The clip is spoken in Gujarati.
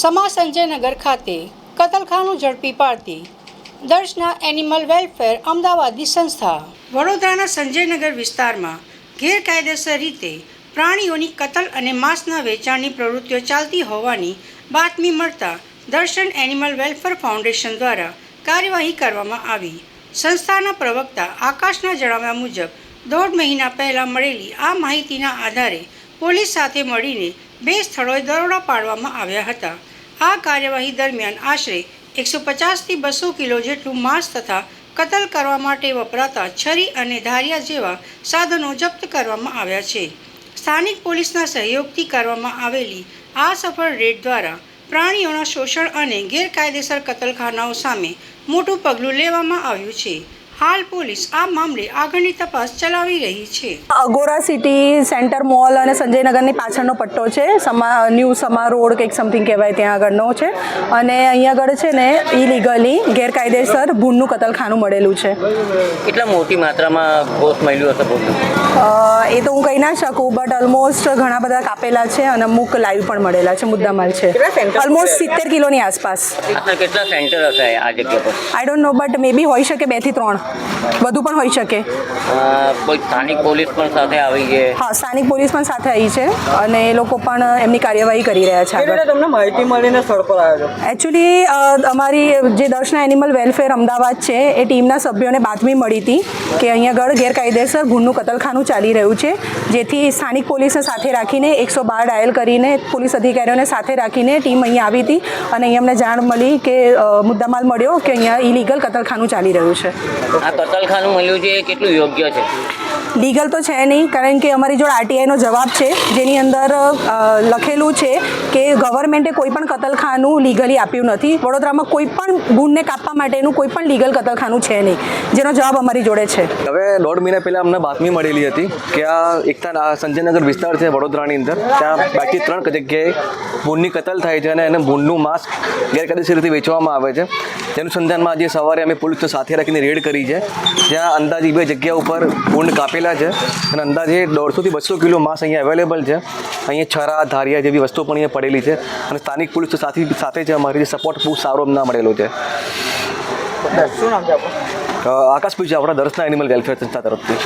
સમા સંજયનગર ખાતે કતલખાનું ઝડપી પાડતી દર્શના એનિમલ વેલફેર અમદાવાદની સંસ્થા વડોદરાના સંજયનગર વિસ્તારમાં ગેરકાયદેસર રીતે પ્રાણીઓની કતલ અને માંસના વેચાણની પ્રવૃત્તિઓ ચાલતી હોવાની બાતમી મળતા દર્શન એનિમલ વેલફેર ફાઉન્ડેશન દ્વારા કાર્યવાહી કરવામાં આવી. સંસ્થાના પ્રવક્તા આકાશના જણાવ્યા મુજબ 1.5 મહિના પહેલાં મળેલી આ માહિતીના આધારે પોલીસ સાથે મળીને 2 સ્થળોએ દરોડા પાડવામાં આવ્યા હતા. આ કાર્યવાહી દરમિયાન આશરે 150થી 200 કિલો જેટલું માંસ તથા કતલ કરવા માટે વપરાતા છરી અને ધારિયા જેવા સાધનો જપ્ત કરવામાં આવ્યા છે. સ્થાનિક પોલીસના સહયોગથી કરવામાં આવેલી આ સફળ રેડ દ્વારા પ્રાણીઓના શોષણ અને ગેરકાયદેસર કતલખાનાઓ સામે મોટું પગલું લેવામાં આવ્યું છે. હાલ પોલીસ આ મામલે આગળની તપાસ ચલાવી રહી છે. અગોરા સિટી સેન્ટર મોલ અને સંજયનગરની પાછળનો પટ્ટો છે. ન્યૂ સમા રોડ કંઈક સમથિંગ કહેવાય ત્યાં આગળનો છે. અને અહીંયા આગળ છે ને ઇલીગલી ગેરકાયદેસર ભૂનનું કતલખાનું મળેલું છે. કેટલા મોટી માત્રામાં ગોશ્ત મળ્યું હશે ભૂનનું? એ તો હું કહી ના શકું, બટ ઓલમોસ્ટ ઘણા બધા કાપેલા છે અને અમુક લાઈવ પણ મળેલા છે, મુદ્દામાલ છે. ઓલમોસ્ટ 70 કિલોની આસપાસ. કેટલા સેન્ટર હશે આ જગ્યા પર? આઈ ડોન્ટ નો, બટ મે બી હોઈ શકે 2 થી 3, વધુ પણ હોઈ શકે. કોઈ સ્થાનિક પોલીસ પણ સાથે આવી છે? હા, સ્થાનિક પોલીસ પણ સાથે આવી છે અને એ લોકો પણ એમની કાર્યવાહી કરી રહ્યા છે. એટલે તમને માહિતી મળીને સ્થળ પર આવ્યો છો? એકચ્યુઅલી અમારી જે દર્શના એનિમલ વેલફેર અમદાવાદ છે એ ટીમના સભ્યોને બાતમી મળી હતી કે અહીંયા આગળ ગેરકાયદેસર ભૂનનું કતલખાનું ચાલી રહ્યું છે, જેથી સ્થાનિક પોલીસને સાથે રાખીને 112 ડાયલ કરીને પોલીસ અધિકારીઓને સાથે રાખીને ટીમ અહીંયા આવી હતી અને અહીંયા અમને જાણ મળી કે મુદ્દામાલ મળ્યો કે અહીંયા ઇલીગલ કતલખાનું ચાલી રહ્યું છે. આ કતલખાનું મળ્યું છે એ કેટલું યોગ્ય છે? લીગલ તો છે નહીં, કારણ કે અમારી જોડે આરટીઆઈનો જવાબ છે જેની અંદર લખેલું છે કે ગવર્મેન્ટે કોઈ પણ કતલખાનું લીગલી આપ્યું નથી. વડોદરામાં કોઈ પણ ભૂનને કાપવા માટેનું કોઈ પણ લીગલ કતલખાનું છે નહીં, જેનો જવાબ અમારી જોડે છે. હવે 1.5 મહિના પહેલાં અમને બાતમી મળેલી હતી કે આ સંજયનગર વિસ્તાર છે વડોદરાની અંદર, ત્યાં 2 થી 3 જગ્યાએ ભૂનની કતલ થાય છે અને એને ભૂનનું માંસ ગેરકાયદેસર રીતે વેચવામાં આવે છે. તેનું સંધાનમાં આજે સવારે અમે પોલીસને સાથે રાખીને રેડ કરી છે, જ્યાં અંદાજે 2 જગ્યા ઉપર ભૂંડ કાપેલા છે અને અંદાજે 150 થી 200 કિલો માંસ અહીંયા અવેલેબલ છે. અહીંયા છરા, ધારિયા જેવી વસ્તુઓ પણ અહીંયા પડેલી છે અને સ્થાનિક પોલીસ સાથે છે. અમારી સપોર્ટ બહુ સારો ના મળેલો છે. શું નામ છે આપણું? આકાશ પૂછે આપણા દર્શના એનિમલ વેલફેર સંસ્થા તરફથી.